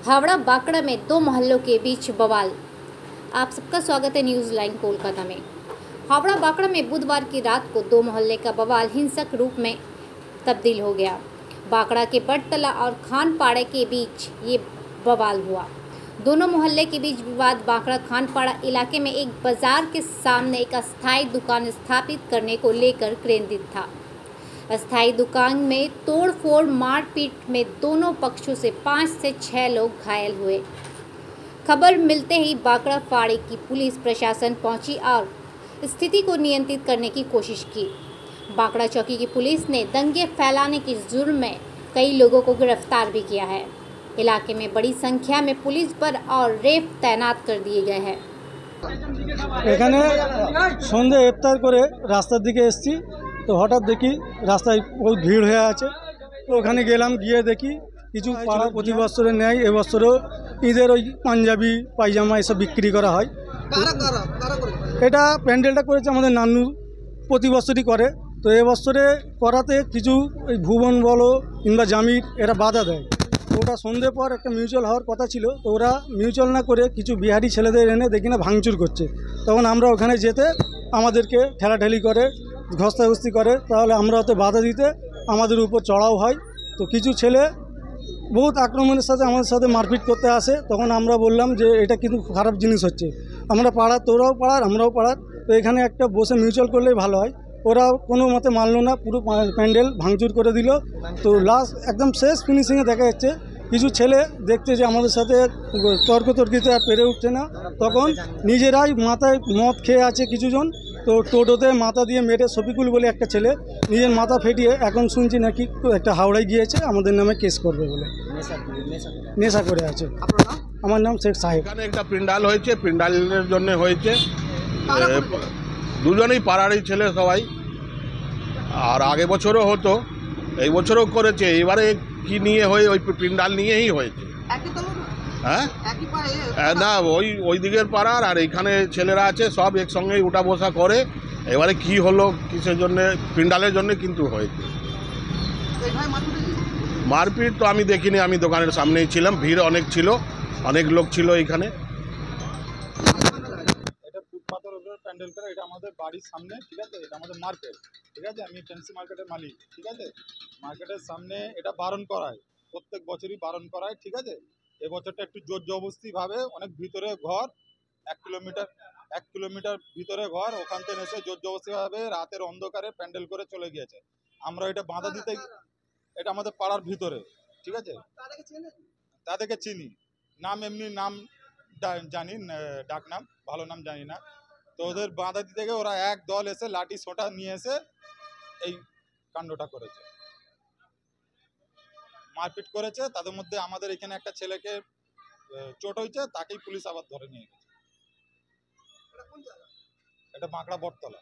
हावड़ा बाकड़ा में दो मोहल्लों के बीच बवाल। आप सबका स्वागत है न्यूज़ लाइन कोलकाता में। हावड़ा बाकड़ा में बुधवार की रात को दो मोहल्ले का बवाल हिंसक रूप में तब्दील हो गया। बाकड़ा के बटतला और खानपाड़े के बीच ये बवाल हुआ। दोनों मोहल्ले के बीच विवाद बाकड़ा खानपाड़ा इलाके में एक बाजार के सामने एक अस्थायी दुकान स्थापित करने को लेकर केंद्रित था। अस्थायी दुकान में तोड़फोड़ मारपीट में दोनों पक्षों से 5 से 6 लोग घायल हुए। खबर मिलते ही बाकड़ा फाड़ी की पुलिस प्रशासन पहुंची और स्थिति को नियंत्रित करने की कोशिश की। बाकड़ा चौकी की पुलिस ने दंगे फैलाने के जुर्म में कई लोगों को गिरफ्तार भी किया है। इलाके में बड़ी संख्या में पुलिस बल और रेफ तैनात कर दिए गए हैं। এখানে সন্ধ্যে ইফতার করে রাস্তার দিকে এসেছি, তো হঠাৎ দেখি রাস্তায় বহুত ভিড় হয়ে আছে। তো ওখানে গেলাম, গিয়ে দেখি কিছু পাড়া প্রতি বছরের ন্যায় এবছরও ঈদের ওই পাঞ্জাবি পায়জামা এসব বিক্রি করা হয়। এটা প্যান্ডেলটা করেছে আমাদের নানু, প্রতি বছরই করে। তো এবছরে করাতে কিছু ওই ভুবন বলো কিংবা জামির এরা বাধা দেয়। ওটা সন্ধ্যে পর একটা মিউচুয়াল হওয়ার কথা ছিল, তো ওরা মিউচুয়াল না করে কিছু বিহারি ছেলেদের এনে দেখি না ভাঙচুর করছে। তখন আমরা ওখানে যেতে আমাদেরকে ঠেলাঠেলি করে, ঘস্তাঘস্তি করে, তাহলে আমরা ওতে বাধা দিতে আমাদের উপর চড়াও হয়। তো কিছু ছেলে বহুত আক্রমণের সাথে আমাদের সাথে মারপিট করতে আসে। তখন আমরা বললাম যে এটা কিন্তু খারাপ জিনিস হচ্ছে, আমরা পাড়ার, তোরাও পাড়ার আমরাও পাড়ার, তো এখানে একটা বসে মিউচুয়াল করলেই ভালো হয়। ওরা কোনো মতে মানলো না, পুরো প্যান্ডেল ভাঙচুর করে দিল। তো লাস্ট একদম শেষ ফিনিশিংয়ে দেখা যাচ্ছে কিছু ছেলে দেখতে যে আমাদের সাথে তর্কিতে আর পেরে উঠছে না, তখন নিজেরাই মাথায় মদ খেয়ে আছে কিছুজন, তো টোটোতে মাথা দিয়ে মেরে শফিকুল বলে একটা ছেলে নিজের মাথা ফেটিয়ে এখন শুনছি নাকি একটা হাওড়ায় গিয়েছে আমাদের নামে কেস করবে বলে নেশা করে আছে। আমার নাম শেখ সাহেব। এখানে একটা প্যান্ডাল হয়েছে, প্যান্ডালের জন্য হয়েছে, দুজনেই পাড়ারই ছেলে সবাই। আর আগে বছরও হতো, এই বছরও করেছে। এবারে কি নিয়ে হয়ে ওই প্যান্ডাল নিয়েই হয়েছে। হ্যাঁ না, ওই দিকের পাড়ার আর এইখানে ছেলেরা আছে, সব একসঙ্গেই উঠা বসা করে। এবারে কি হলো কিসের জন্য, প্যান্ডালের জন্য কিন্তু হয়েছে। মারপিট তো আমি দেখিনি, আমি দোকানের সামনেই ছিলাম, ভিড় অনেক ছিল, অনেক লোক ছিল এইখানে। এটা ফুটপাতের উপরে প্যান্ডেল করে, এটা আমাদের বাড়ির সামনে, ঠিক আছে। এটা আমাদের মার্কেট, ঠিক আছে। আমি ফ্যান্সি মার্কেটের মালিক, ঠিক আছে। মার্কেটের সামনে এটা বারণ করায়, প্রত্যেক বছরই বারণ করায়, ঠিক আছে। এবছরটা একটু জোর জবরদস্তিভাবে, অনেক ভিতরে ঘর, 1 কিলোমিটার ভিতরে ঘর, ওখান থেকে এসে জোর জবরদস্তিভাবে রাতের অন্ধকারে প্যান্ডেল করে চলে গিয়েছে। আমরা এটা বাধা দিতে, এটা আমাদের পাড়ার ভিতরে, ঠিক আছে। তাদেরকে চিনি, নাম এমনি নাম জানি, ডাক নাম, ভালো নাম জানি না। তো ওদের বাধা দিতে গিয়ে ওরা এক দল এসে লাঠি সোঁটা নিয়ে এসে এই কাণ্ডটা করেছে, মারপিট করেছে। তাদের মধ্যে আমাদের এখানে একটা ছেলেকে চোট হয়েছে, তাকেই পুলিশ আবার ধরে নিয়ে গেছে। এটা বাঁকড়া বটতলা।